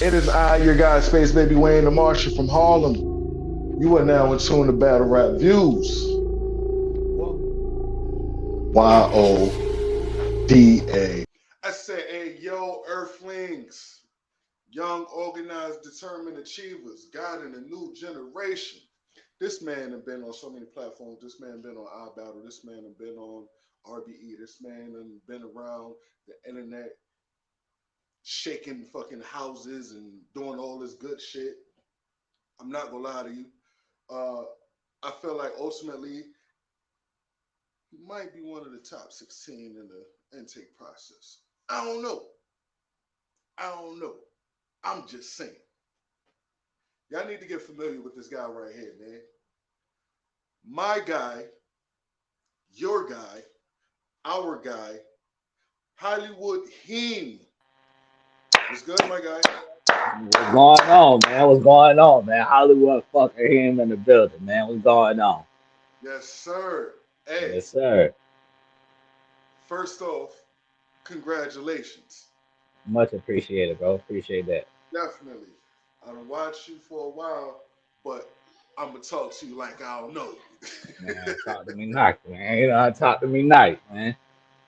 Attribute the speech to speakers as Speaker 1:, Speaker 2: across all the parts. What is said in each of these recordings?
Speaker 1: It is I, your guy, Space Baby Wayne the Marshall from Harlem. You are now in tune to Battle Rap Views. YODA. I said, hey, yo, Earthlings, young, organized, determined achievers, guiding a new generation. This man has been on so many platforms. This man been on iBattle. This man has been on RBE. This man has been around the internet, shaking fucking houses and doing all this good shit. I'm not gonna lie to you. Uh, I feel like ultimately he might be one of the top 16 in the intake process. I don't know. I don't know. I'm just saying. Y'all need to get familiar with this guy right here, man. My guy, your guy, our guy, Hollywood HEEM. What's good, my guy?
Speaker 2: What's going on, man? What's going on, man? Hollywood fucking him in the building, man. What's going on?
Speaker 1: Yes, sir. Hey,
Speaker 2: Yes, sir.
Speaker 1: first off, congratulations.
Speaker 2: Much appreciated, bro. Appreciate that.
Speaker 1: Definitely. I don't watch you for a while, but I'm gonna talk to you like I don't know you.
Speaker 2: Man, talk to me nice, man. Talk to me nice, man.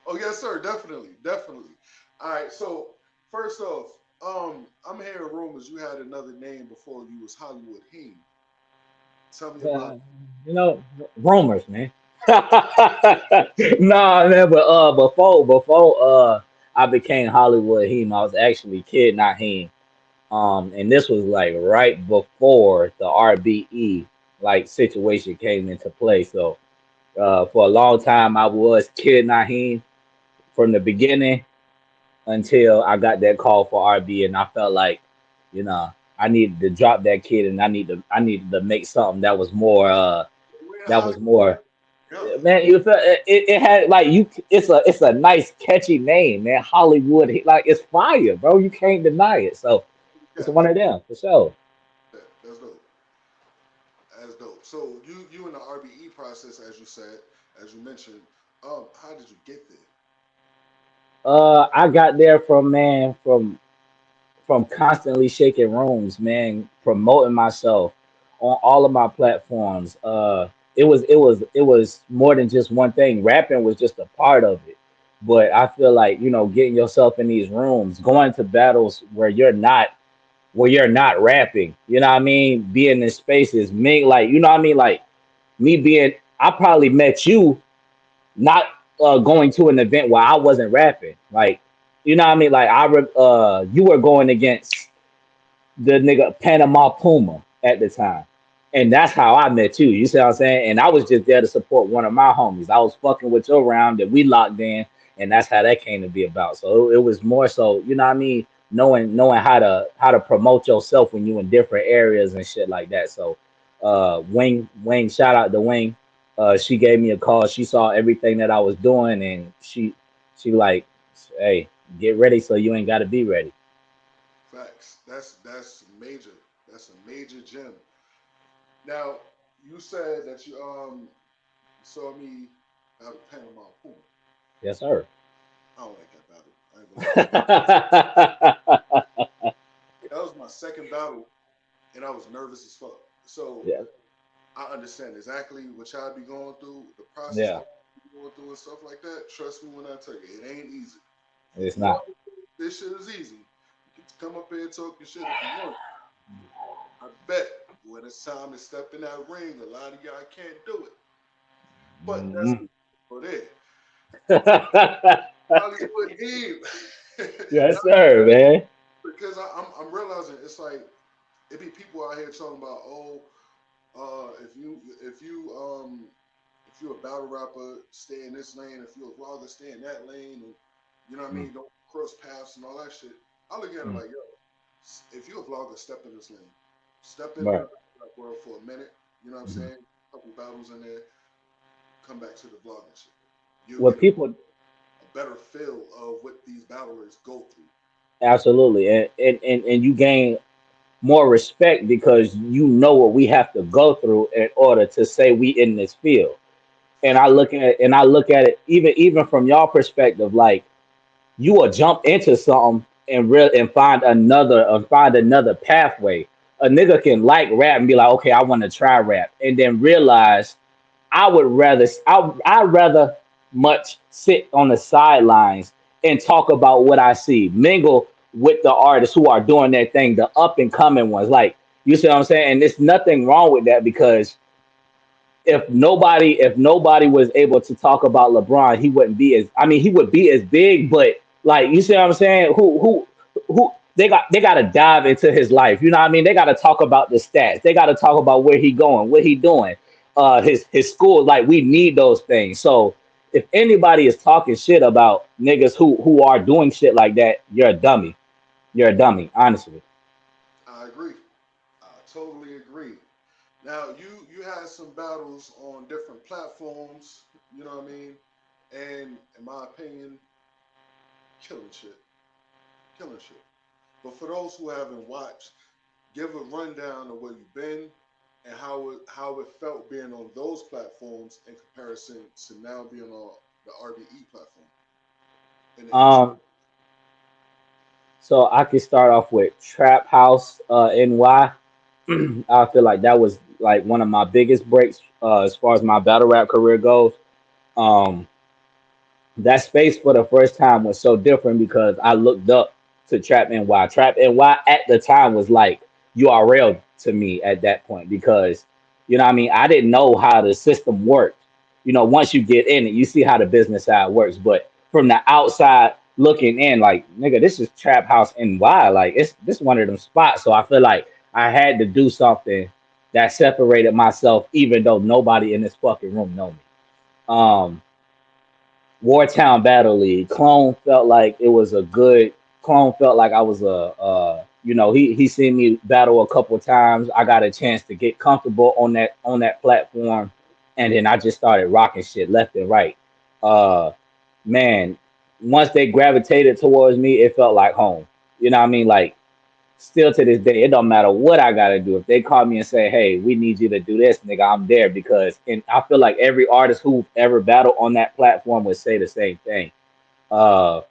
Speaker 1: Oh yes, sir. Definitely, definitely. All right. So first off, I'm hearing rumors you had another name before you was Hollywood Heen. Tell me about.
Speaker 2: Uh, you know, rumors, man. Nah, man, but before I became Hollywood him, I was actually Kid Not Him. And this was like right before the RBE like situation came into play. So for a long time I was Kid Naheem from the beginning until I got that call for RB, and I felt like, you know, I needed to drop that kid, and I needed to make something
Speaker 1: Where
Speaker 2: that was
Speaker 1: Hollywood
Speaker 2: more
Speaker 1: go?
Speaker 2: man. You felt it had like you. It's a nice catchy name, man. Hollywood, like it's fire, bro. You can't deny it. So it's
Speaker 1: Yeah,
Speaker 2: one of them for sure.
Speaker 1: that's dope. That's dope. So you in the RBE process, as you said, as you mentioned. How did you get there?
Speaker 2: I got there from constantly shaking rooms, man, promoting myself on all of my platforms. It was more than just one thing. Rapping was just a part of it. But I feel like, getting yourself in these rooms, going to battles where you're not rapping, you know what I mean? Being in spaces, me like, you know what I mean? Like me being I probably met you not going to an event where I wasn't rapping. Like, you know what I mean? Like you were going against the nigga Panama Puma at the time. And that's how I met you. You see what I'm saying? And I was just there to support one of my homies. I was fucking with your round that we locked in, and that's how that came to be about. So it was more so, you know what I mean, knowing how to promote yourself when you in different areas and shit like that. So Wing, shout out to Wing. She gave me a call. She saw everything that I was doing, and she like, hey, get ready so you ain't gotta be ready.
Speaker 1: Facts. That's major. That's a major gem. Now you said that you saw me out of Panama Puma.
Speaker 2: Yes, sir.
Speaker 1: I don't like that battle. I ain't gonna lie to you. That was my second battle, and I was nervous as fuck. So
Speaker 2: Yeah,
Speaker 1: I understand exactly what y'all be going through, the process
Speaker 2: yeah,
Speaker 1: that you be going through and stuff like that. Trust me when I tell you, it ain't easy. If
Speaker 2: it's
Speaker 1: you
Speaker 2: not.
Speaker 1: want this shit is easy. You can come up here and talk your shit if you want. I bet when it's time to step in that ring, a lot of y'all can't do it. But that's
Speaker 2: Mhm.
Speaker 1: for there. Hollywood Eve.
Speaker 2: Yes, sir, man.
Speaker 1: Because I'm realizing it's like it be people out here talking about, oh, if you a battle rapper, stay in this lane. If you a vlogger, stay in that lane, and you know what I
Speaker 2: Mm,
Speaker 1: mean. Don't cross paths and all that shit. I look at it
Speaker 2: mm.
Speaker 1: like, yo, if you a vlogger, step in this lane. Step into the
Speaker 2: Right.
Speaker 1: rap world for a minute. You know what I'm
Speaker 2: Mhm.
Speaker 1: saying? Couple battles in there. Come back to the vlogging shit. You'll
Speaker 2: What
Speaker 1: get
Speaker 2: people
Speaker 1: a better feel of what these battlers go through.
Speaker 2: absolutely, and you gain more respect because you know what we have to go through in order to say we in this field. And I
Speaker 1: Fact.
Speaker 2: look at it even from y'all perspective, like you will jump into something and find another pathway. A nigga can like rap and be like, okay, I want to try rap, and then realize I'd rather much sit on the sidelines and talk about what I see, mingle with the artists who are doing their thing, the up and coming ones. Like you see what I'm saying? And there's nothing wrong with that because if nobody was able to talk about LeBron, he wouldn't be as I mean he would be as big, but like you see what I'm saying? Who they gotta dive into his life. You know what I mean? They gotta talk about the stats. They gotta talk about where he going, what he doing, his school. Like we need those things. So if anybody is talking shit about niggas who are doing shit like that, you're a dummy. You're a dummy, honestly.
Speaker 1: I agree. I totally agree. Now you had some battles on different platforms. You know what I mean? And in my opinion, killing shit, killing shit. But for those who haven't watched, give a rundown of where you've been and how it felt being on those platforms in comparison to now being on the RBE platform in the intro.
Speaker 2: Um, so I could start off with Trap House NY. I feel like that was like one of my biggest breaks as far as my battle rap career goes. Um, that space for the first time was so different because I looked up to Trap NY. Trap NY at the time was like URL to me at that point because you know what I mean I didn't know how the system worked. You know, once you get in it, you see how the business side works. But from the outside looking in, like nigga, this is Trap House NY. Like it's this one of them spots. So I feel like I had to do something that separated myself, even though nobody in this fucking room know me. Um, Wartown Battle League. Clone felt like I was he seen me battle a couple of times. I got a chance to get comfortable on that platform, and then I just started rocking shit left and right. Uh, man, once they gravitated towards me, it felt like home. You know what I mean? Like still to this day, it don't matter what I gotta do. If they call me and say, "Hey, we need you to do this," nigga, I'm there because, and I feel like every artist who ever battled on that platform would say the same thing. Uh,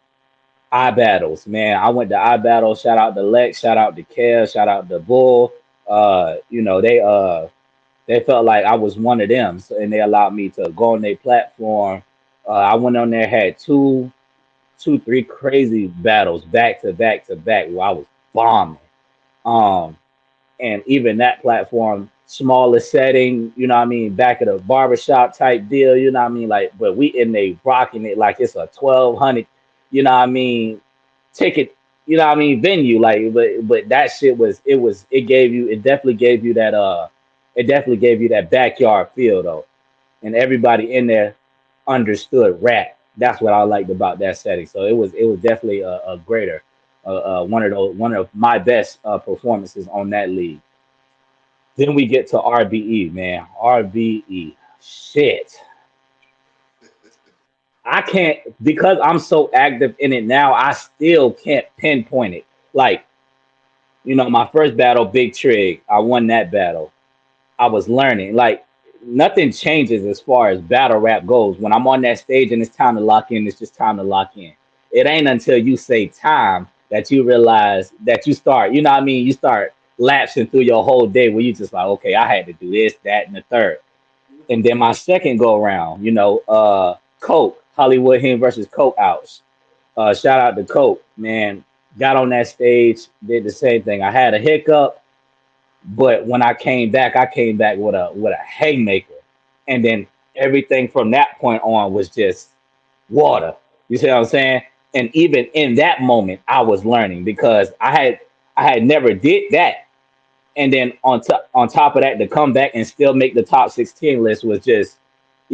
Speaker 2: I battles, man. I went to I battles. Shout out to Lex. Shout out to Kev. Shout out to Bull. They felt like I was one of them, so, and they allowed me to go on their platform. I went on there, had three crazy battles back to back to back where I was bombing. Um, and even that platform, smaller setting, you know what I mean, back at a barbershop type deal, you know what I mean, like, but we in they rocking it like it's a 1,200, you know what I mean, ticket, you know what I mean, venue, like, but that shit it definitely gave you that backyard feel though, and everybody in there understood rap. That's what I liked about that setting. So it was definitely a greater, one of my best performances on that league. Then we get to RBE, man. RBE, shit. I can't because I'm so active in it now. I still can't pinpoint it. Like my first battle, Big Trig, I won that battle. I was learning. Like nothing changes as far as battle rap goes. When I'm on that stage and it's time to lock in, it's just time to lock in. It ain't until you say time that you realize that you start, you know what I mean? You start lapsing through your whole day where you just like, okay, I had to do this, that, and the third. And then my second go around, Coke, Hollywood Him versus Coke outs. Shout out to Coke, man. Got on that stage, did the same thing. I had a hiccup, but when I came back with a haymaker, and then everything from that point on was just water. You see what I'm saying? And even in that moment, I was learning because I had never did that, and then on top of that, to come back and still make the top 16 list was just,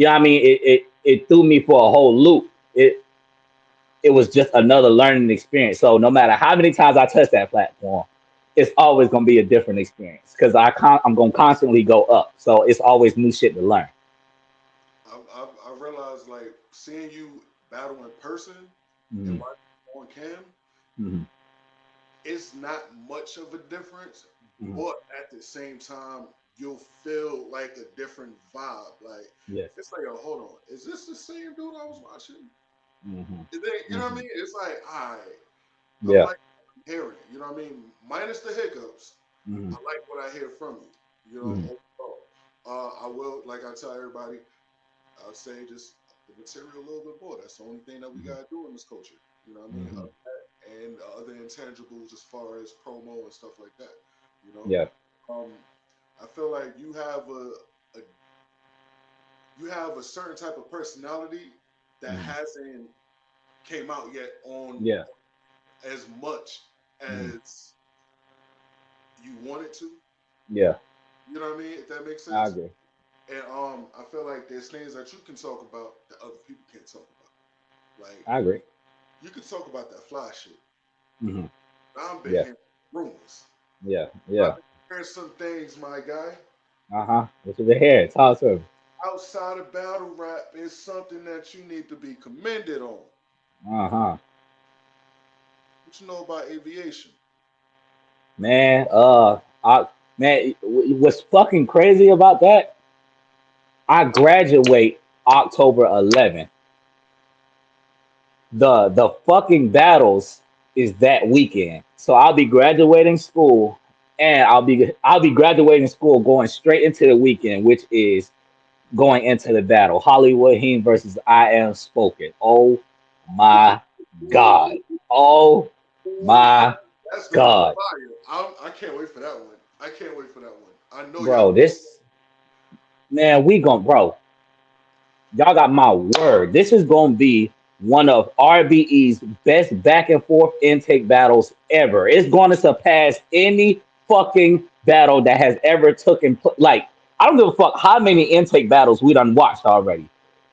Speaker 2: I mean, it threw me for a whole loop. It was just another learning experience. So no matter how many times I touch that platform, it's always gonna be a different experience because I'm gonna constantly go up. So it's always new shit to learn.
Speaker 1: I realized like seeing you battle in person and
Speaker 2: Hmm.
Speaker 1: watching on cam,
Speaker 2: Hmm.
Speaker 1: it's not much of a difference,
Speaker 2: Hmm.
Speaker 1: but at the same time, you'll feel like a different vibe. Like
Speaker 2: Yes.
Speaker 1: it's like, oh, hold on, is this the same dude I was watching?
Speaker 2: Hmm.
Speaker 1: Is they, you know what I
Speaker 2: Hmm.
Speaker 1: mean? It's like, all right, I'm
Speaker 2: Yeah.
Speaker 1: like. hearing it. You know what I mean? Minus the hiccups,
Speaker 2: Mm-hmm.
Speaker 1: I like what I hear from you. You know,
Speaker 2: Mm-hmm.
Speaker 1: overall. I will, like I tell everybody, I'll say just the material a little bit more. That's the only thing that we gotta do in this culture. You know what I mean?
Speaker 2: Mm-hmm.
Speaker 1: And other intangibles as far as promo and stuff like that. You know,
Speaker 2: Yeah.
Speaker 1: um, I feel like a you have a certain type of personality that
Speaker 2: Mm-hmm.
Speaker 1: hasn't came out yet on
Speaker 2: Yeah.
Speaker 1: as much
Speaker 2: Mm-hmm.
Speaker 1: as you want it to.
Speaker 2: Yeah.
Speaker 1: You know what I mean? If that makes
Speaker 2: I
Speaker 1: sense.
Speaker 2: agree.
Speaker 1: And I feel like there's things that you can talk about that other people can't talk about. Like
Speaker 2: I agree.
Speaker 1: you can talk about that fly shit.
Speaker 2: Mm-hmm.
Speaker 1: I've been
Speaker 2: Yeah.
Speaker 1: hearing rumors.
Speaker 2: Yeah.
Speaker 1: I've
Speaker 2: Yeah.
Speaker 1: been hearing some things, my guy.
Speaker 2: Uh-huh. What you been here? Talk to him.
Speaker 1: Outside of battle rap is something that you need to be commended on.
Speaker 2: Uh-huh.
Speaker 1: What you know about aviation?
Speaker 2: Man, man, what's fucking crazy about that? I graduate October 11th. The fucking battles is that weekend. So I'll be graduating school and I'll be graduating school going straight into the weekend, which is going into the battle. Hollywood Heem versus I Am Spoken. Oh my God.
Speaker 1: Ooh,
Speaker 2: Oh
Speaker 1: ooh,
Speaker 2: my
Speaker 1: that's gonna be
Speaker 2: God.
Speaker 1: fire. I can't wait for that one. I can't wait for that one. I know y'all.
Speaker 2: Bro, this man, we gon' bro. Y'all got my word. This is gonna be one of RBE's best back and forth intake battles ever. It's going to surpass any fucking battle that has ever like, I don't give a fuck how many intake battles we done watched already.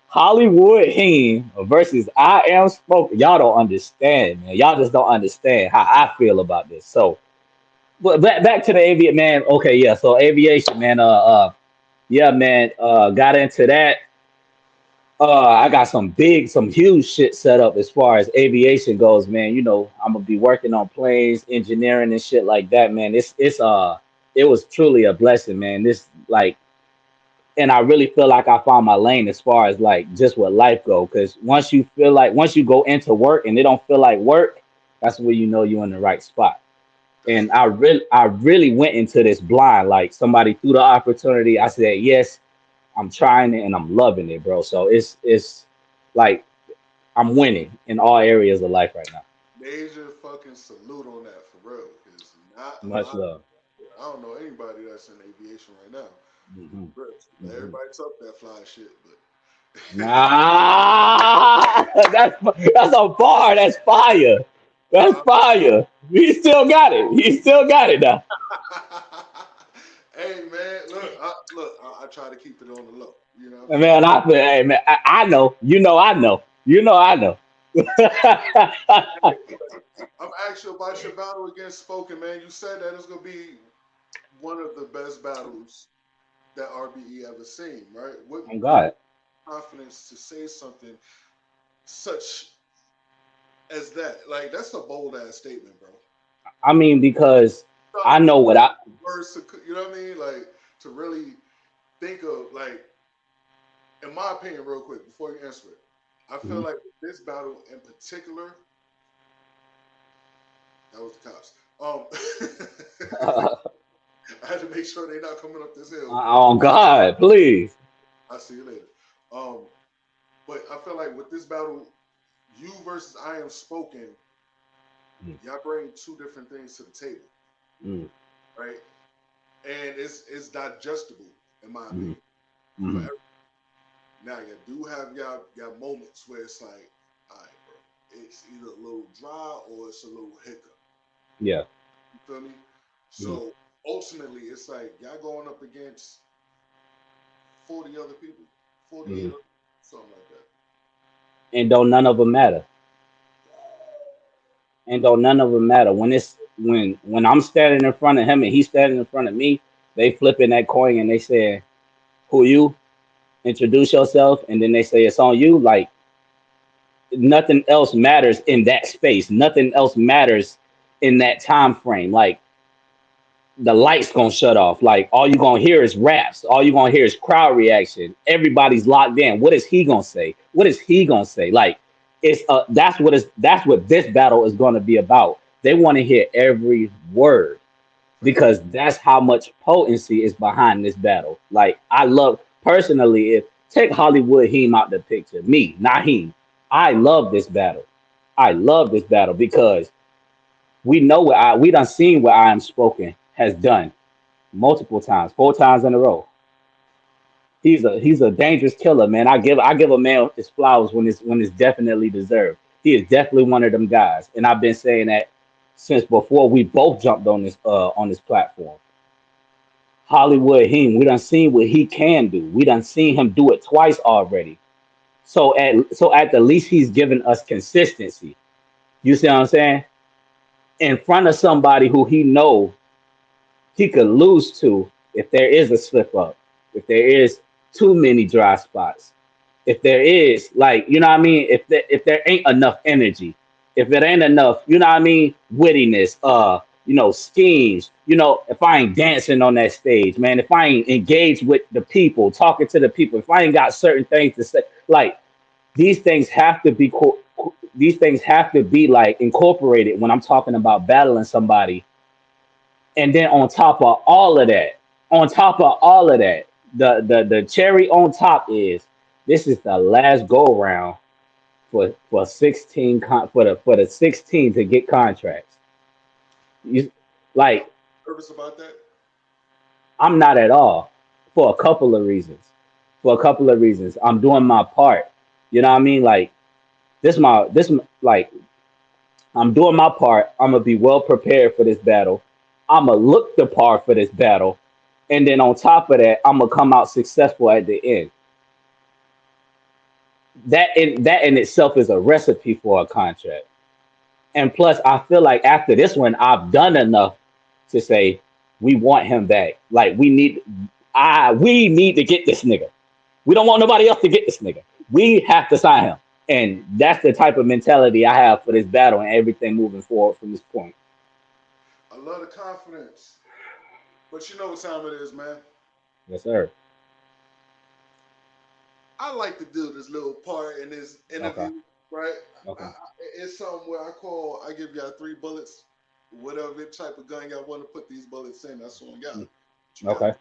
Speaker 2: Hollywood Heem versus I Am Spoken. Y'all don't understand, man. Y'all just don't understand how I feel about this. So, but back to the aviation, man. Okay, yeah. So aviation, man. Yeah, man. Got into that. I got some huge shit set up as far as aviation goes, man. You know, I'm gonna be working on planes, engineering and shit like that, man. It was truly a blessing, man. This like, and I really feel like I found my lane as far as like just what life go. Because once you go into work and it don't feel like work, that's when you know you're in the right spot.
Speaker 1: That's
Speaker 2: And I really went into this blind. Like somebody threw the opportunity. I said yes. I'm trying it and I'm loving it, bro. So it's like I'm winning in all areas of life right now.
Speaker 1: major fucking salute on that for real. Cause not a
Speaker 2: Much
Speaker 1: lot.
Speaker 2: love.
Speaker 1: I don't know anybody that's in aviation right now.
Speaker 2: Hmm.
Speaker 1: Rip.
Speaker 2: Hmm.
Speaker 1: Everybody talk that fly shit, but
Speaker 2: Nah, that's a bar. That's fire. That's
Speaker 1: uh,
Speaker 2: fire. He still got it. He still got it now.
Speaker 1: hey man, I try to keep it on the low. You know what I mean?
Speaker 2: Man, hey, man, I know. You know, I know. You know, I know.
Speaker 1: Hey, I'm actually about your battle against Spoken, man. You said that it's gonna be one of the best battles that RBE ever seen, right?
Speaker 2: Oh
Speaker 1: What gives
Speaker 2: God.
Speaker 1: you confidence to say something such as that? Like that's a bold ass statement, bro.
Speaker 2: I mean, because
Speaker 1: Trying
Speaker 2: I
Speaker 1: to
Speaker 2: know
Speaker 1: put
Speaker 2: what
Speaker 1: that
Speaker 2: I.
Speaker 1: in words to, you know what I mean? Like to really think of like, in my opinion, real quick before you answer it, I feel
Speaker 2: Mhm.
Speaker 1: like this battle in particular, that was the cops. I had to make sure they're not coming up this hill.
Speaker 2: Oh God, please.
Speaker 1: I'll see you later. Um, but I feel like with this battle, you versus I Am Spoken,
Speaker 2: Mm,
Speaker 1: y'all bring two different things to the table,
Speaker 2: mm,
Speaker 1: right? And it's digestible in my
Speaker 2: mm,
Speaker 1: opinion. For
Speaker 2: mm.
Speaker 1: every, now you do have y'all moments where it's like, all right, bro, it's either a little dry or it's a little hiccup.
Speaker 2: Yeah.
Speaker 1: You feel me?
Speaker 2: Mm.
Speaker 1: So ultimately, it's like y'all going up against 40 other people, 48
Speaker 2: Mm.
Speaker 1: other, something like that.
Speaker 2: And don't none of them matter. And don't none of them matter. When I'm standing in front of him and he's standing in front of me, they flipping that coin and they say, "Who you?" Introduce yourself, and then they say it's on you. Like nothing else matters in that space. Nothing else matters in that time frame. Like the lights gonna shut off. Like all you gonna hear is raps. All you gonna hear is crowd reaction. Everybody's locked in. What is he gonna say? What is he gonna say? Like that's what this battle is gonna be about. They want to hear every word
Speaker 1: Facts.
Speaker 2: because that's how much potency is behind this battle. Like I love personally, if take Hollywood Heem out the picture, me, not him. I love this battle. I love this battle because we know what we done seen what I am spoken has done multiple times, 4 times in a row. He's a dangerous killer, man. I give a man his flowers when it's definitely deserved. He is definitely one of them guys, and I've been saying that since before we both jumped on this platform. Hollywood him, we done seen what he can do. We done seen him do it twice already. So at the least he's given us consistency. You see what I'm saying? In front of somebody who he know he could lose to if there is a slip up, if there is too many dry spots, if there is like you know what I mean, if there ain't enough energy, if it ain't enough, you know what I mean, wittiness, schemes, if I ain't dancing on that stage, man, if I ain't engaged with the people, talking to the people, if I ain't got certain things to say, like these things have to be these things have to be like incorporated when I'm talking about battling somebody. And then on top of all of that, the cherry on top is this is the last go round for 16 for the 16 to get contracts. You,
Speaker 1: Are
Speaker 2: like
Speaker 1: you nervous about that?
Speaker 2: I'm not at all for a couple of reasons. For a couple of reasons, I'm doing my part. You know what I mean? Like like I'm doing my part. I'm gonna be well prepared for this battle. I'm gonna look the part for this battle, and then on top of that, I'm gonna come out successful at the end. That in itself is a recipe for a contract. And plus, I feel like after this one, I've done enough to say we want him back. Like we need to get this nigga. We don't want nobody else to get this nigga. We have to sign him. And that's the type of mentality I have for this battle and everything moving forward from this point.
Speaker 1: I love the confidence. But you know what time it is, man.
Speaker 2: Yes, sir.
Speaker 1: I like to do this little part in this
Speaker 2: Okay.
Speaker 1: interview, right?
Speaker 2: Okay.
Speaker 1: It's something where I give y'all 3 bullets, whatever type of gun y'all want to put these bullets in, that's on y'all.
Speaker 2: Mm,
Speaker 1: But you got,
Speaker 2: okay.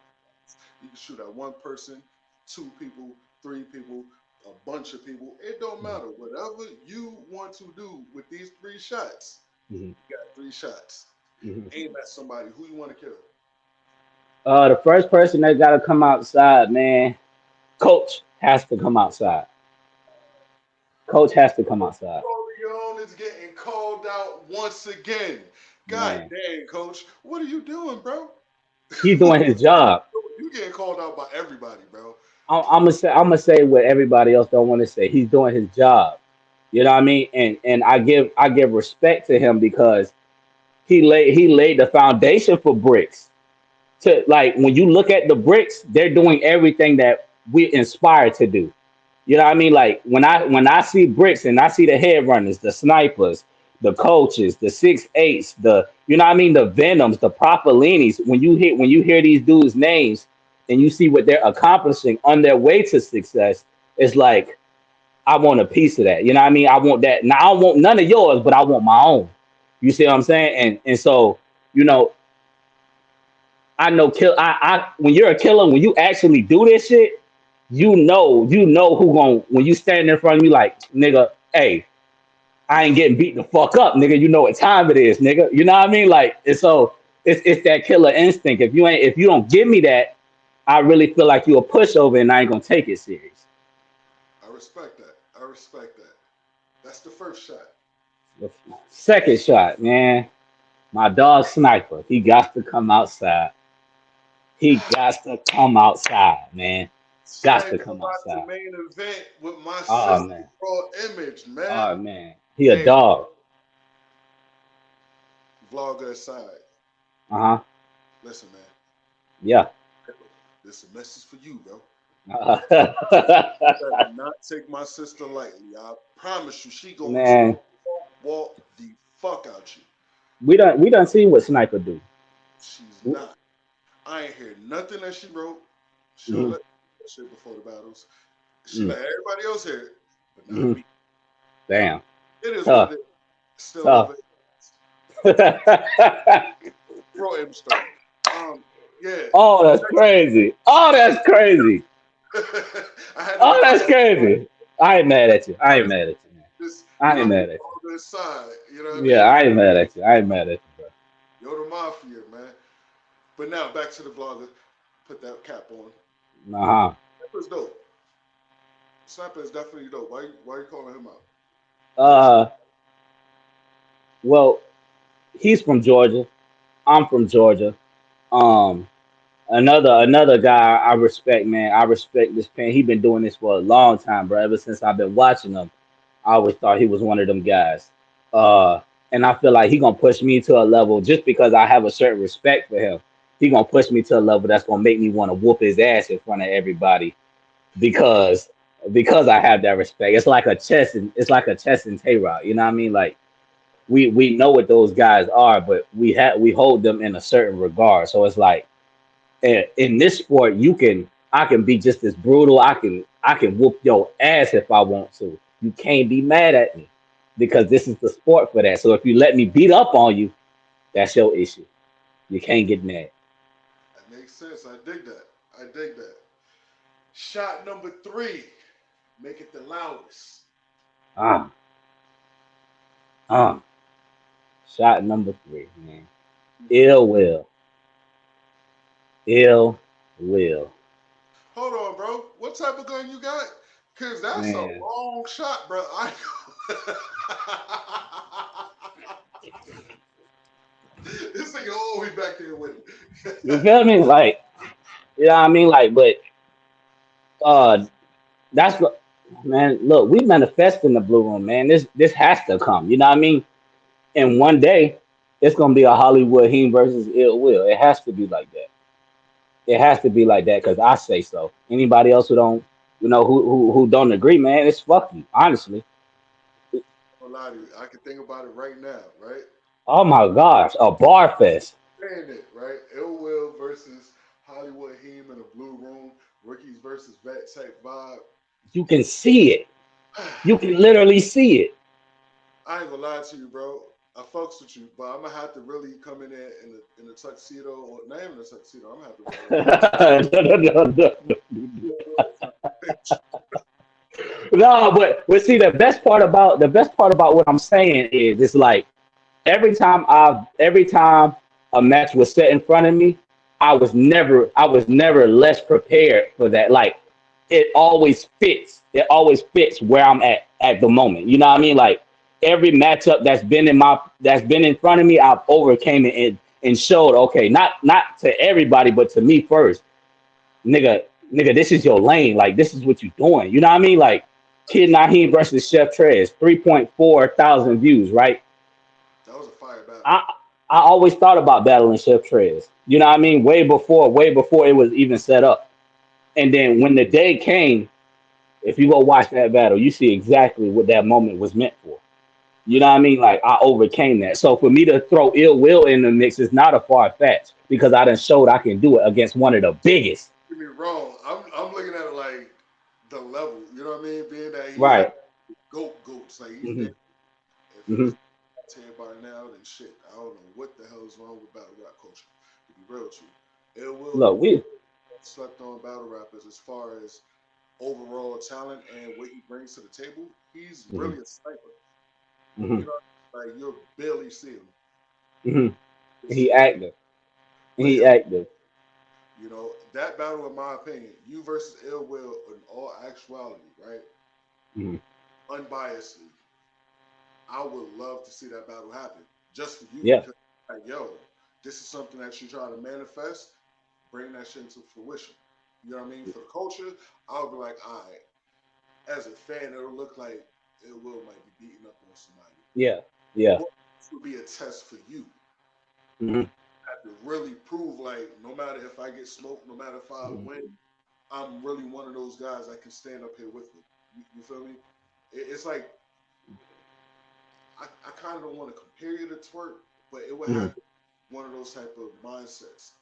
Speaker 1: you can shoot at one person, 2 people, 3 people, a bunch of people. It don't
Speaker 2: Mhm,
Speaker 1: matter. Whatever you want to do with these 3 shots,
Speaker 2: mhm,
Speaker 1: you got 3 shots.
Speaker 2: mhm.
Speaker 1: Aim at somebody who you want to kill.
Speaker 2: The first person that got to come outside, man, coach has to come outside. Coach has to come outside.
Speaker 1: Corleone is getting called out once again. God
Speaker 2: Man,
Speaker 1: dang, coach. What are you doing, bro?
Speaker 2: he's
Speaker 1: What
Speaker 2: doing his job.
Speaker 1: you getting called out by everybody, bro.
Speaker 2: I'm gonna say what everybody else don't want to say. He's doing his job. You know what I mean? And I give respect to him because he laid the foundation for bricks. To like when you look at the bricks, they're doing everything that we inspired to do. You know what I mean? Like when I see bricks and I see the head runners, the snipers, the coaches, the 6'8s, the you know what I mean, the venoms, the propylinis. When you hear these dudes' names and you see what they're accomplishing on their way to success, it's like I want a piece of that. You know what I mean? I want that. Now I don't want none of yours, but I want my own. You see what I'm saying? And so you know I know I when you're a killer, when you actually do this shit, you know who gon' when you stand in front of me like, nigga, hey, I ain't getting beat the fuck up, nigga. You know what time it is, nigga. You know what I mean? Like, and so it's that killer instinct. If you don't give me that, I really feel like you a pushover and I ain't gonna take it serious.
Speaker 1: I respect that. I respect that. That's the first shot.
Speaker 2: The second shot, man, my dog sniper, he got to come outside. He got to come outside, man. Got to
Speaker 1: Sniper
Speaker 2: come
Speaker 1: about to
Speaker 2: outside.
Speaker 1: main event with my
Speaker 2: Oh
Speaker 1: sister
Speaker 2: man.
Speaker 1: raw image, man.
Speaker 2: Oh man. He a
Speaker 1: Hey,
Speaker 2: dog.
Speaker 1: vlogger aside.
Speaker 2: Uh-huh.
Speaker 1: Listen, man.
Speaker 2: Yeah.
Speaker 1: This is a message for you, bro.
Speaker 2: Uh-huh.
Speaker 1: Better not take my sister lightly. I promise you, she going to
Speaker 2: Man,
Speaker 1: walk the fuck out you.
Speaker 2: we done seen what Sniper do.
Speaker 1: She's not. I ain't hear nothing that she wrote. She don't
Speaker 2: Hmm.
Speaker 1: let that shit before the battles. She
Speaker 2: Hmm.
Speaker 1: let everybody else hear it, but not
Speaker 2: Hmm.
Speaker 1: me.
Speaker 2: Damn.
Speaker 1: It is what it
Speaker 2: Tough.
Speaker 1: is. Still love
Speaker 2: Tough.
Speaker 1: it. Bro, him start. Yeah.
Speaker 2: Oh, that's crazy. Oh, that's crazy.
Speaker 1: I had to
Speaker 2: Oh,
Speaker 1: put my
Speaker 2: that's crazy. I ain't mad at you. I ain't mad at you, man.
Speaker 1: this,
Speaker 2: I ain't
Speaker 1: put
Speaker 2: mad at
Speaker 1: on this side. You know
Speaker 2: you.
Speaker 1: what I
Speaker 2: Yeah,
Speaker 1: mean?
Speaker 2: I ain't mad at you. I ain't mad at you,
Speaker 1: Yo, the mafia, man. But now back to the blogger. Put that cap on.
Speaker 2: bro. Uh-huh.
Speaker 1: Snapper's dope. Snapper is definitely dope. Why you calling him out? First,
Speaker 2: Uh, well, he's from Georgia. I'm from Georgia. Um, another guy I respect, man. I respect this pen. He been doing this for a long time, bro. Ever since I've been watching him, I always thought he was one of them guys. Uh, and I feel like he gonna push me to a level just because I have a certain respect for him. He gonna push me to a level that's gonna make me want to whoop his ass in front of everybody because I have that respect. It's like a chess and Tay-Rod. You know what I mean? Like we know what those guys are, but we hold them in a certain regard. So it's like in this sport, I can be just as brutal. I can whoop your ass if I want to. You can't be mad at me because this is the sport for that. So if you let me beat up on you, that's your issue. You can't get mad.
Speaker 1: that makes sense. I dig that. I dig that. Shot number three. Make it the loudest.
Speaker 2: Ah, ah. Shot number three, man. Ill will, ill will,
Speaker 1: Hold on, bro. What type of gun you got? Cause that's a
Speaker 2: man.
Speaker 1: long shot, bro. This nigga always back there with it.
Speaker 2: You feel me? Like, you know what I mean? Like, but uh, that's what, man. Look, we manifest in the blue room, man. This has to come. You know what I mean? And one day, it's gonna be a Hollywood Heem versus Ill Will. It has to be like that. It has to be like that because I say so. Anybody else who don't, who don't agree, man, it's fuck you. Honestly.
Speaker 1: I'm gonna lie to you. I can think about it right now, right?
Speaker 2: Oh my gosh, a bar fest.
Speaker 1: Saying it, right? Ill Will versus Hollywood Heem in a blue room. Rookies versus vet type vibe.
Speaker 2: You can see it. You can literally see it.
Speaker 1: I ain't gonna lie to you, bro. I fucks with you, but I'm gonna have to really come in there in a tuxedo, or not even a tuxedo. I'm gonna have to wear like
Speaker 2: No, but see the best part about what I'm saying is it's like every time a match was set in front of me, I was never less prepared for that. Like it always fits. It always fits where I'm at the moment. You know what I mean? Like every matchup that's been in front of me, I've overcame it and showed okay, not to everybody, but to me first nigga, this is your lane. Like this is what you doing. You know what I mean? Like Kid Naheem versus Chef Trez, 3.4 thousand views, right?
Speaker 1: that was a fire battle.
Speaker 2: I I always thought about battling Chef Trez. You know what I mean? Way before it was even set up. And then when the day came, if you go watch that battle, you see exactly what that moment was meant for. You know what I mean? Like I overcame that. So for me to throw Ill Will in the mix is not a far fetch because I done showed I can do it against one of the biggest.
Speaker 1: Get me wrong. I'm looking at it like the level. You know what I mean? Being that he's like
Speaker 2: Right.
Speaker 1: goats. Like he's there.
Speaker 2: Hmm.
Speaker 1: If he
Speaker 2: Hmm.
Speaker 1: was here by now, then shit. I don't know what the hell is wrong with battle rap culture. To be real with you, Ill Will
Speaker 2: Look, we.
Speaker 1: slept on battle rappers as far as overall talent and what he brings to the table. He's
Speaker 2: Hmm.
Speaker 1: really a sniper.
Speaker 2: Hmm.
Speaker 1: You know, like you'll barely see him.
Speaker 2: Hmm.
Speaker 1: It's
Speaker 2: He
Speaker 1: just,
Speaker 2: active.
Speaker 1: but
Speaker 2: He active.
Speaker 1: that battle, in my opinion, you versus Ill Will in all actuality, right?
Speaker 2: Hmm.
Speaker 1: Unbiasedly, I would love to see that battle happen just for you
Speaker 2: Yeah.
Speaker 1: because, like, yo, this is something that you try to manifest, bring that shit into fruition. You know what I mean? For the culture, I would be like, all right, as a fan, it'll look like Ill Will might be beating up on somebody.
Speaker 2: Yeah. Yeah.
Speaker 1: But this would be a test for you.
Speaker 2: Hmm.
Speaker 1: Have to really prove, like, no matter if I get smoked, no matter if I win, I'm really one of those guys that can stand up here with it. You feel me? It's like I kind of don't want to compare you to twerk, but it would
Speaker 2: Hmm.
Speaker 1: have one of those type of mindsets.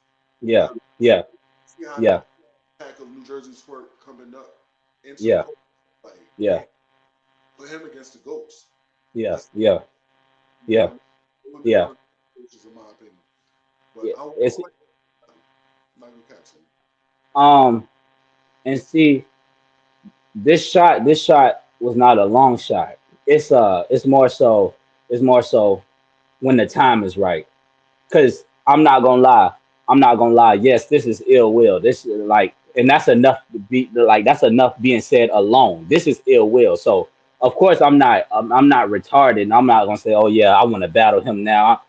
Speaker 1: You
Speaker 2: Yeah.
Speaker 1: know,
Speaker 2: Yeah.
Speaker 1: see how
Speaker 2: Yeah.
Speaker 1: that pack of New Jersey twerk coming up into the
Speaker 2: Yeah.
Speaker 1: court, like,
Speaker 2: Yeah.
Speaker 1: damn, put him against the goats.
Speaker 2: Yeah.
Speaker 1: Let's,
Speaker 2: Yeah.
Speaker 1: you know,
Speaker 2: Yeah.
Speaker 1: what I mean? It would be one
Speaker 2: Yeah.
Speaker 1: of. which is in my opinion. But
Speaker 2: Yeah,
Speaker 1: I
Speaker 2: it's
Speaker 1: like Michael Capson.
Speaker 2: um and see this shot was not a long shot. It's more so it's more so when the time is right. Cause I'm not gonna lie. Yes, this is ill will. This is like, and that's enough to be like that's enough being said alone. This is ill will. So of course I'm not retarded. I'm not gonna say, oh yeah, I want to battle him now.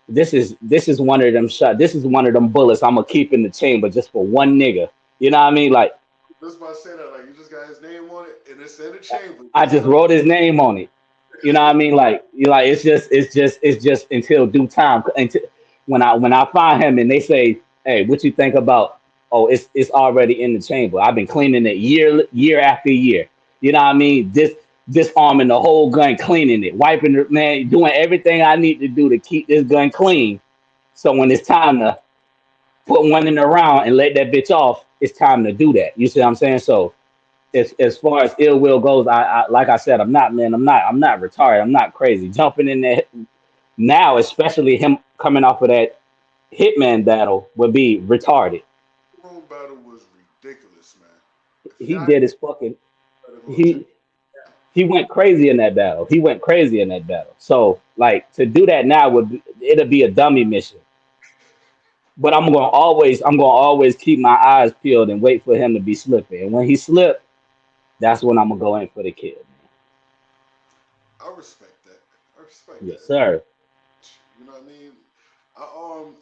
Speaker 2: This is one of them shot. This is one of them bullets I'm gonna keep in the chamber just for one nigga. You know what I mean? Like
Speaker 1: Just about to say that, like you just got his name on it, and it's in the chamber.
Speaker 2: I
Speaker 1: Just
Speaker 2: just
Speaker 1: like
Speaker 2: wrote his name on it. You know what I mean? Like you like it's just until due time. Until when I find him and they say, "Hey, what you think about?" Oh, it's already in the chamber. I've been cleaning it year after year. You know what I mean? Disarming the whole gun, cleaning it, wiping it, man, doing everything I need to do to keep this gun clean. So when it's time to put one in the round and let that bitch off, it's time to do that. You see what I'm saying? So as far as ill will goes, I like I said, I'm not retarded. I'm not crazy. Jumping in there now, especially him coming off of that Hitman battle, would be retarded.
Speaker 1: the room battle was ridiculous, man. If
Speaker 2: He
Speaker 1: y'all
Speaker 2: did his fucking
Speaker 1: better go check
Speaker 2: he
Speaker 1: it out.
Speaker 2: he went crazy in that battle. He went crazy in that battle. So like to do that now it'll be a dummy mission. But I'm gonna always keep my eyes peeled and wait for him to be slipping. And when he slipped, that's when I'm gonna go in for the kill, man.
Speaker 1: I respect that. I respect
Speaker 2: Yes,
Speaker 1: that.
Speaker 2: sir.
Speaker 1: You know what I mean? I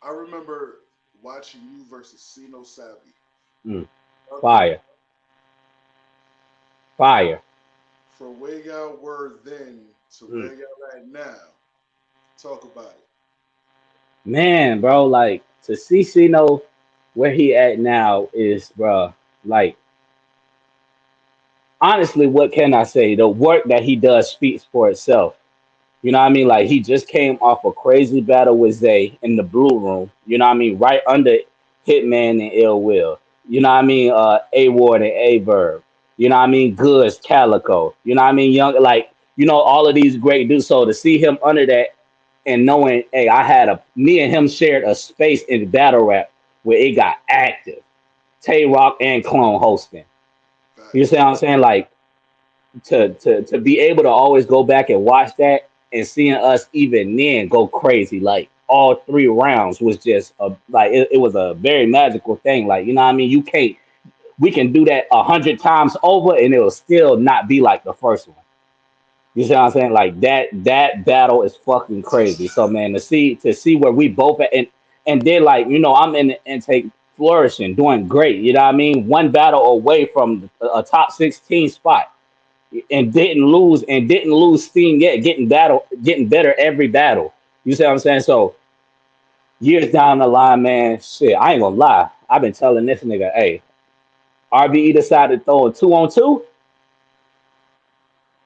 Speaker 1: I remember watching you versus Sino Savvy.
Speaker 2: Mm,
Speaker 1: Loved it.
Speaker 2: fire, fire.
Speaker 1: From where y'all were then to
Speaker 2: Mm.
Speaker 1: where y'all at now. Talk about it.
Speaker 2: Man, bro, like to see Cino where he at now is, bro. Like honestly, what can I say? The work that he does speaks for itself. You know what I mean? Like he just came off a crazy battle with Zay in the blue room. You know what I mean? Right under Hitman and Ill Will. You know what I mean? A Ward and A Verb. You know what I mean? Goods, Calico. You know what I mean? Young, like all of these great dudes. So to see him under that and knowing, hey, me and him shared a space in battle rap where it got active. Tay Rock and Clone hosting. You see
Speaker 1: Facts.
Speaker 2: what I'm saying? Like to be able to always go back and watch that and seeing us even then go crazy, like all 3 rounds was just like it was a very magical thing. Like you know what I mean? You can't we can do that 100 times over and it'll still not be like the first one. You see what I'm saying? Like that battle is fucking crazy. So man, to see where we both at and then like I'm in the intake flourishing, doing great. You know what I mean? One battle away from a top 16 spot and didn't lose steam yet, getting better every battle. You see what I'm saying? So years down the line, man, shit, I ain't gonna lie. I've been telling this nigga, hey, RBE decided to throw a 2-on-2,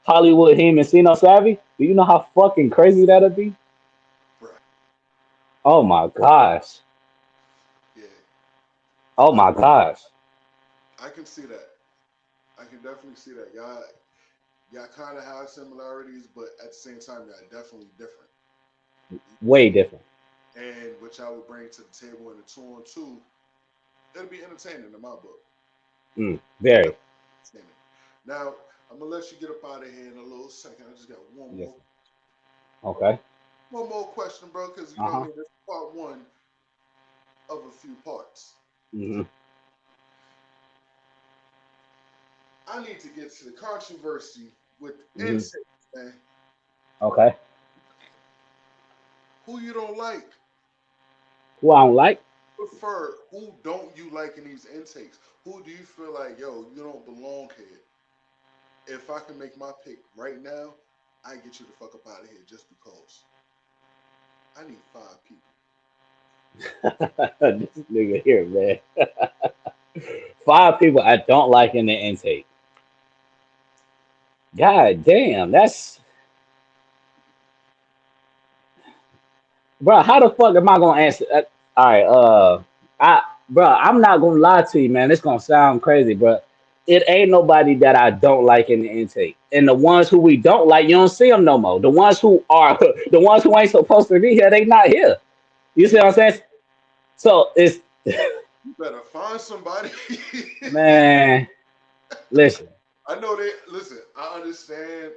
Speaker 2: Hollywood Heem and Sino Savvy. Do you know how fucking crazy that'd be?
Speaker 1: Bruh.
Speaker 2: Oh my gosh.
Speaker 1: Yeah.
Speaker 2: Oh
Speaker 1: I
Speaker 2: my gosh.
Speaker 1: I can see that. I can definitely see that. Y'all kind of have similarities, but at the same time, y'all definitely different.
Speaker 2: Way different.
Speaker 1: And which I would bring to the table in the 2-on-2, it'll be entertaining in my book.
Speaker 2: Very.
Speaker 1: Entertaining. Now, I'm gonna let you get up out of here in a little second. I just got
Speaker 2: Yes. Okay.
Speaker 1: one more question, bro, because you know what I
Speaker 2: Uh-huh.
Speaker 1: mean. This is part one of a few parts.
Speaker 2: Hmm.
Speaker 1: I need to get to the controversy with
Speaker 2: Hmm.
Speaker 1: intakes, man.
Speaker 2: Okay.
Speaker 1: Who you don't like?
Speaker 2: Who I don't like?
Speaker 1: Prefer who don't you like in these intakes? Who do you feel like, yo, you don't belong here? If I can make my pick right now, I get you the fuck up out of here just because. I need 5 people.
Speaker 2: This nigga here, man. 5 people I don't like in the intake. God damn, that's bro. How the fuck am I gonna answer? All right, I, bro, I'm not gonna lie to you, man. It's gonna sound crazy, bro. it ain't nobody that I don't like in the intake. And the ones who we don't like, you don't see them no more. The ones who are the ones who ain't supposed to be here, they not here. You see what I'm saying? So it's
Speaker 1: You better find somebody.
Speaker 2: man, listen,
Speaker 1: I know they listen. I understand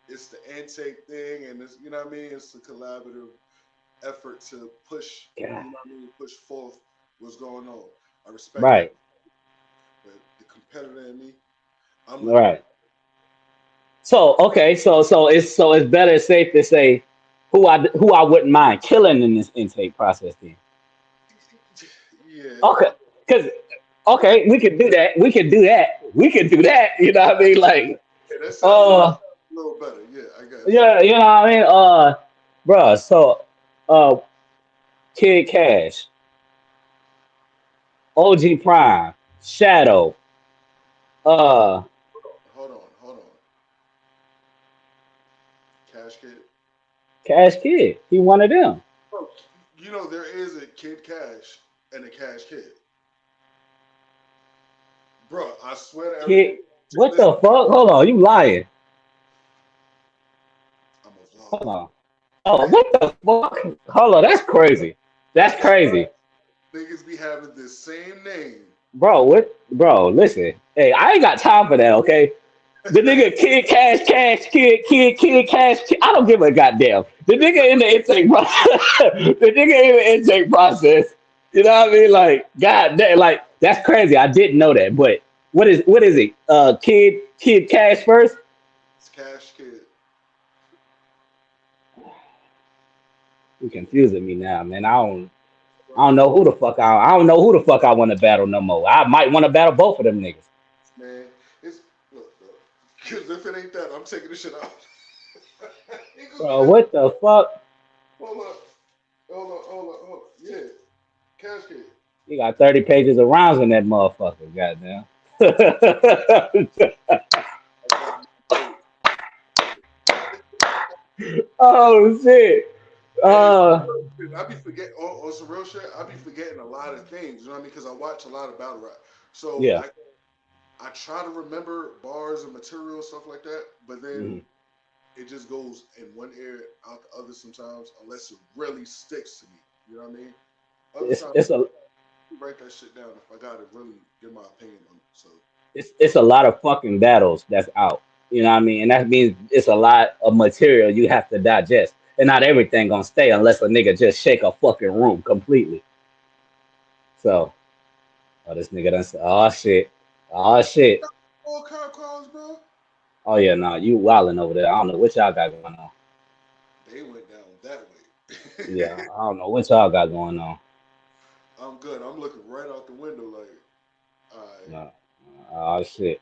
Speaker 1: it's the intake thing, and it's, you know what I mean. It's a collaborative effort to push,
Speaker 2: yeah,
Speaker 1: you know what I mean, push forth what's going on. I respect that,
Speaker 2: right,
Speaker 1: but the competitor in me, I'm looking at
Speaker 2: right. So okay, so it's better safe to say who I wouldn't mind killing in this intake process then.
Speaker 1: yeah,
Speaker 2: Okay, because okay, we could do that. We could do that. We could do that. You know what I mean? Like,
Speaker 1: yeah, that
Speaker 2: uh,
Speaker 1: sounds a little better. Yeah, I got you.
Speaker 2: yeah, you know what I mean? Bruh, so uh, Kid Cash, OG Prime, Shadow, uh,
Speaker 1: Hold on. Cash Kid.
Speaker 2: Cash Kid. He one of them.
Speaker 1: Bro, you know there is a Kid Cash and a Cash Kid. Bro, I swear to everything.
Speaker 2: Kid, what
Speaker 1: Listen,
Speaker 2: the fuck? Hold on, you lying?
Speaker 1: I'm a
Speaker 2: Hold
Speaker 1: vlogger.
Speaker 2: on. Oh, what the fuck? Hold on, that's crazy. That's
Speaker 1: I swear
Speaker 2: crazy.
Speaker 1: niggas be having the same name.
Speaker 2: Bro, what? Bro, listen. Hey, I ain't got time for that, okay? The nigga Kid Cash, Cash Kid Cash. Kid. I don't give a goddamn. The nigga in the intake process. The nigga in the intake process. You know what I mean? Like, god damn, like that's crazy. I didn't know that. But what is it? Kid Cash first.
Speaker 1: It's Cash Kid.
Speaker 2: You confusing me now, man. I
Speaker 1: Bro,
Speaker 2: don't know who the fuck I don't know who the fuck I want to battle no more. I might want to battle both of them niggas.
Speaker 1: man, it's look, bro. Because if it ain't that, I'm taking this shit out. Ain't gonna be
Speaker 2: Bro,
Speaker 1: that.
Speaker 2: what the fuck?
Speaker 1: Hold up, hold up. Yeah, Cash Kid.
Speaker 2: You got 30 pages of rounds in that motherfucker, goddamn.
Speaker 1: I got my vote.
Speaker 2: Oh shit.
Speaker 1: Hey,
Speaker 2: Uh
Speaker 1: I be forgetting on some real shit. I be forgetting a lot of things. You know what I mean? Because I watch a lot of battle rap, so
Speaker 2: yeah.
Speaker 1: I try to remember bars and material stuff like that. But then
Speaker 2: Mhm.
Speaker 1: it just goes in one ear out the other sometimes, unless it really sticks to me. You know what I mean? Other
Speaker 2: It's
Speaker 1: times
Speaker 2: it's a
Speaker 1: I write that shit down if I gotta really give my opinion on it. So
Speaker 2: it's a lot of fucking battles that's out. You know what I mean? And that means it's a lot of material you have to digest. And not everything gonna stay unless a nigga just shake a fucking room completely. So, oh this nigga done said, oh shit. Oh shit.
Speaker 1: all kind of calls, bro.
Speaker 2: Oh yeah, no, you wilding over there. I don't know what y'all got going on.
Speaker 1: They went down that way.
Speaker 2: Yeah, I don't know what y'all got going on.
Speaker 1: I'm good. I'm looking right out the window like, all right,
Speaker 2: No. Oh shit.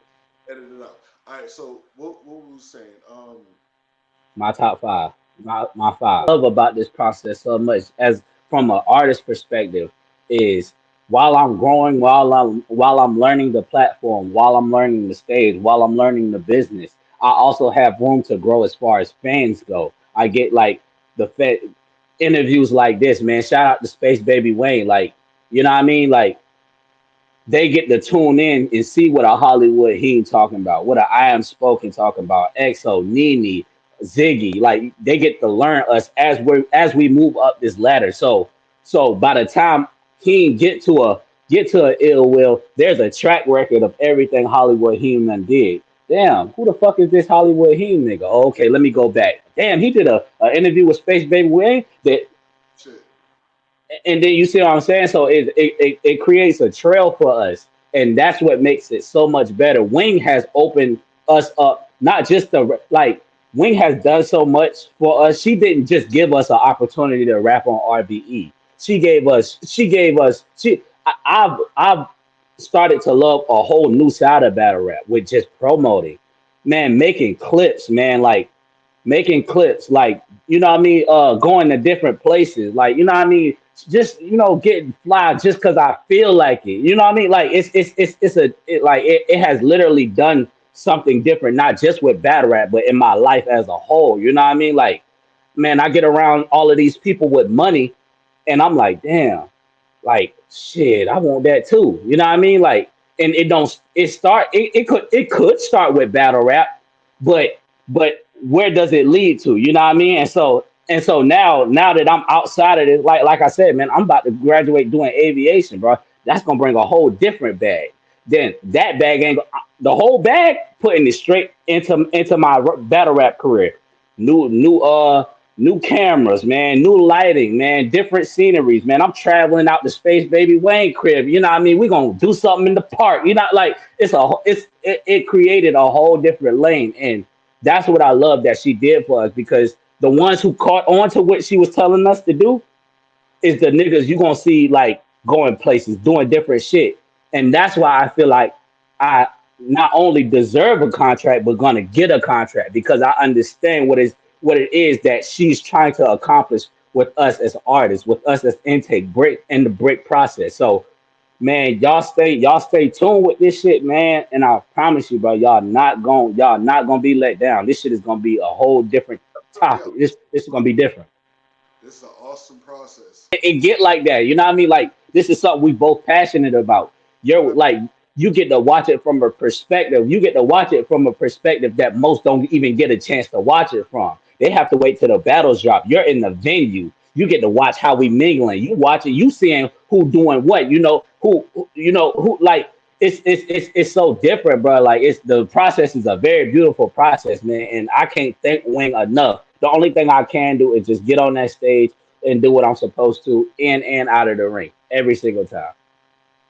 Speaker 1: edit it out. All right, so what we was saying?
Speaker 2: My top five. My five. Love about this process so much as from an artist perspective is while I'm growing, while I'm learning the platform, while I'm learning the stage, while I'm learning the business, I also have room to grow as far as fans go. I get like interviews like this, man. Shout out to Space Baby Wayne. Like, you know what I mean? Like they get to tune in and see what a Hollywood Heem talking about, what a I Am Spoken talking about, EXO, Nene, Ziggy. Like they get to learn us as we move up this ladder. So by the time Heem get to a ill will, there's a track record of everything Hollywood Heem done did. Damn, who the fuck is this Hollywood Heem nigga? Oh, okay, let me go back. Damn, he did a interview with Space Baby Wayne that
Speaker 1: Shit.
Speaker 2: and then you see what I'm saying. So it creates a trail for us, and that's what makes it so much better. Wing has opened us up, not just the like. Wing has done so much for us. She didn't just give us an opportunity to rap on RBE. She gave us. She gave us. I've started to love a whole new side of battle rap with just promoting, man, making clips, man, like making clips, like you know what I mean, going to different places, like you know what I mean, just getting fly just because I feel like it. You know what I mean? Like it has literally done something different, not just with battle rap, but in my life as a whole. You know what I mean? Like, man, I get around all of these people with money, and I'm like, damn, like shit, I want that too. You know what I mean? Like and it could start with battle rap, but where does it lead to? You know what I mean? And so now that I'm outside of this, like I said, man, I'm about to graduate doing aviation, bro. That's gonna bring a whole different bag. Then that bag ain't the whole bag, putting it straight into my battle rap career. New cameras, man, new lighting, man, different sceneries, man. I'm traveling out to Space Baby Wayne crib. You know what I mean? We gonna do something in the park. You know, like it created a whole different lane. And that's what I love that she did for us, because the ones who caught on to what she was telling us to do is the niggas you gonna see like going places, doing different shit. And that's why I feel like I not only deserve a contract, but gonna get a contract, because I understand what it is that she's trying to accomplish with us as artists, with us as intake break in the break process. So man, y'all stay tuned with this shit, man. And I promise you, bro, y'all not gonna be let down. This shit is gonna be a whole different
Speaker 1: Yeah,
Speaker 2: topic. This is gonna be different
Speaker 1: this is an awesome process.
Speaker 2: and get like that. You know what I mean? Like this is something we both passionate about. You're
Speaker 1: But
Speaker 2: like you get to watch it from a perspective. You get to watch it from a perspective that most don't even get a chance to watch it from. They have to wait till the battles drop. You're in the venue. You get to watch how we mingling. You watching. You seeing who doing what. You know who like. It's so different, bro. Like it's the process is a very beautiful process, man. And I can't thank Wing enough. The only thing I can do is just get on that stage and do what I'm supposed to in and out of the ring every single time.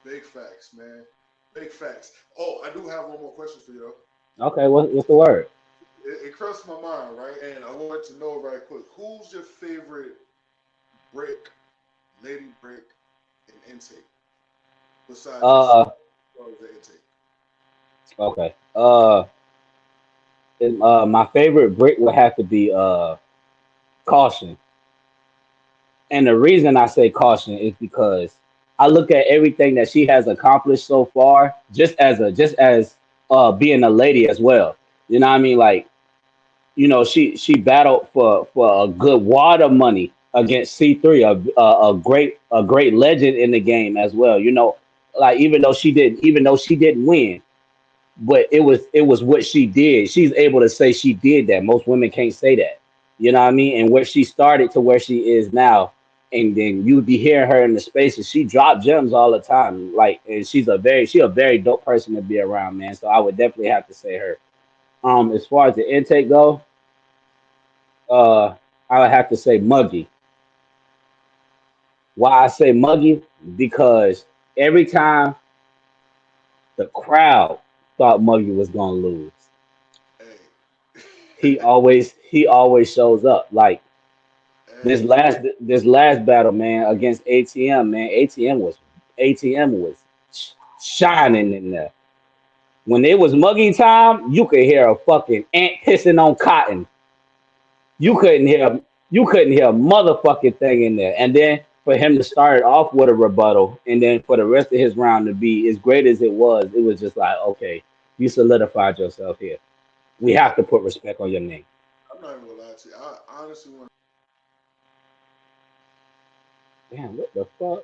Speaker 1: big facts, man. Big facts. Oh, I do have one more question for you though.
Speaker 2: Okay, what's the word?
Speaker 1: It crossed my mind, right? And I want to know right quick, who's your favorite brick, lady brick, and intake besides yourself?
Speaker 2: Uh,
Speaker 1: Or the intake.
Speaker 2: okay. My favorite brick would have to be caution, and the reason I say caution is because I look at everything that she has accomplished so far, just as being a lady as well. You know what I mean? Like she battled for a good wad of money against C3, a great legend in the game as well. Like even though she didn't win, but it was what she did. She's able to say she did that. Most women can't say that. You know what I mean? And where she started to where she is now, and then you'd be hearing her in the spaces. She dropped gems all the time. Like, and she a very dope person to be around, man. So I would definitely have to say her. As far as the intake go, uh, I would have to say Muggy. Why I say Muggy? Because every time the crowd thought Muggy was gonna lose,
Speaker 1: Hey.
Speaker 2: he always shows up. Like this
Speaker 1: Hey.
Speaker 2: last this last battle, man, against ATM, man. ATM was shining in there. When it was Muggy time, you could hear a fucking ant pissing on cotton. You couldn't hear you couldn't hear a motherfucking thing in there. And then for him to start it off with a rebuttal, and then for the rest of his round to be as great as it was just like, okay, you solidified yourself here. We
Speaker 1: Yeah,
Speaker 2: have to put respect on your name.
Speaker 1: I'm not even gonna lie to you. I honestly want.
Speaker 2: Damn, what the fuck?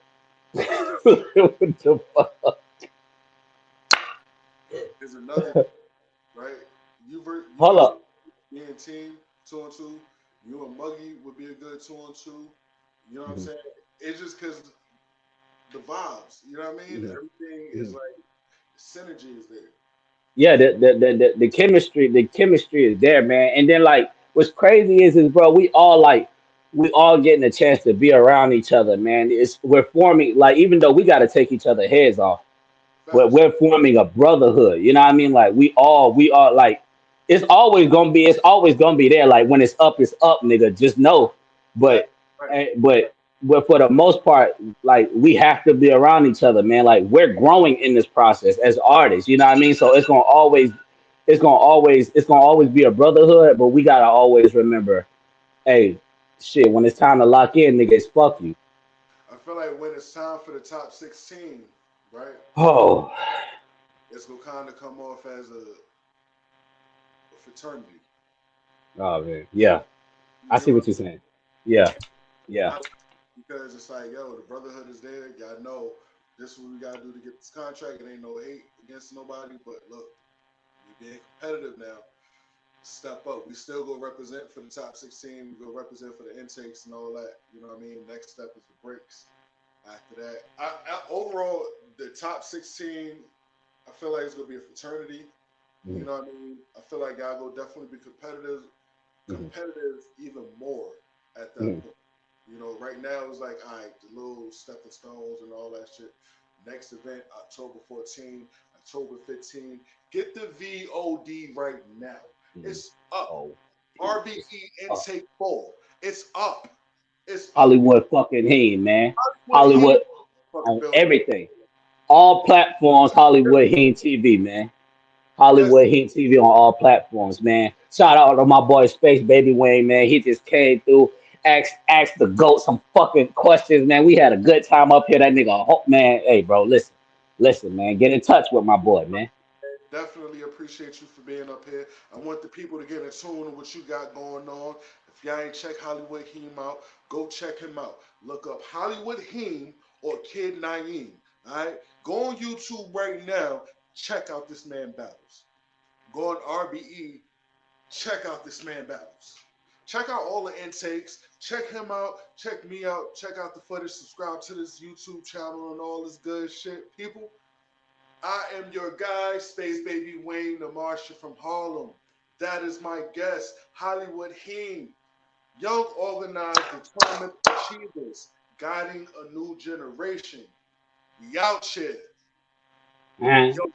Speaker 2: What the fuck?
Speaker 1: There's another right. You
Speaker 2: Hold
Speaker 1: versus
Speaker 2: up.
Speaker 1: me and team 2-on-2. You and Muggy would be a good 2-on-2. You know what I'm
Speaker 2: Mhm,
Speaker 1: saying? It's just because the vibes. You know what I mean?
Speaker 2: mhm,
Speaker 1: Everything is
Speaker 2: mhm.
Speaker 1: like synergy is there.
Speaker 2: Yeah, the chemistry is there, man. And then like what's crazy is bro, we all getting a chance to be around each other, man. We're forming, like, even though we gotta take each other heads off, but
Speaker 1: Facts.
Speaker 2: we're forming a brotherhood. You know what I mean? Like we all like it's always gonna be there. Like when it's up, nigga. Just know.
Speaker 1: Right.
Speaker 2: But
Speaker 1: Right.
Speaker 2: eh, but but for the most part, like we have to be around each other, man. Like we're growing in this process as artists. You know what I mean? So it's gonna always be a brotherhood. But we gotta always remember, hey, shit. When it's time to lock in, nigga, it's fuck you.
Speaker 1: I feel like when it's time for the top 16, right?
Speaker 2: Oh,
Speaker 1: It's gonna kind of come off as a fraternity.
Speaker 2: oh man, yeah.
Speaker 1: You
Speaker 2: I
Speaker 1: get
Speaker 2: see
Speaker 1: what
Speaker 2: what you're saying. Yeah, yeah.
Speaker 1: I'm because it's like, yo, the brotherhood is there. Y'all know. This is what we gotta do to get this contract. It ain't no hate against nobody, but look, we being competitive now. Step up. We still go represent for the top 16. We go represent for the intakes and all that. You know what I mean? Next step is the breaks. After that, overall, the top 16, I feel like it's gonna be a fraternity. You
Speaker 2: Mm-hmm.
Speaker 1: know what I mean? I feel like y'all go definitely be competitive even more at that
Speaker 2: Mm-hmm.
Speaker 1: point. You know, right now it's like, all right, the little stepping stones and all that shit. Next event, October 14, October 15. Get the VOD right now.
Speaker 2: Mm-hmm.
Speaker 1: It's up.
Speaker 2: Oh, it's
Speaker 1: RBE
Speaker 2: up.
Speaker 1: intake 4. It's up. It's up.
Speaker 2: Hollywood fucking Heem, man.
Speaker 1: What he
Speaker 2: Hollywood
Speaker 1: fucking
Speaker 2: on
Speaker 1: building.
Speaker 2: everything. All platforms, Hollywood Heem TV, man.
Speaker 1: Yes,
Speaker 2: Hollywood Heat TV on all platforms, man. Shout out to my boy Space Baby Wayne, man. He just came through, asked the GOAT some fucking questions, man. We had a good time up here. That nigga, man. Hey, bro, listen, man. Get in touch with my boy, man.
Speaker 1: definitely appreciate you for being up here. I want the people to get in tune with what you got going on. If y'all ain't check Hollywood Heem out, go check him out. Look up Hollywood Heem or Kid Naeem. All right, go on YouTube right now. Check out this man battles. Go on RBE. Check out this man battles. Check out all the intakes. Check him out. Check me out. Check out the footage. Subscribe to this YouTube channel and all this good shit, people. I am your guy, Space Baby Wayne, the Martian from Harlem. That is my guest, Hollywood Heem. Young, organized, determined achievers, guiding a new generation. We out here.
Speaker 2: Man.
Speaker 1: Yo,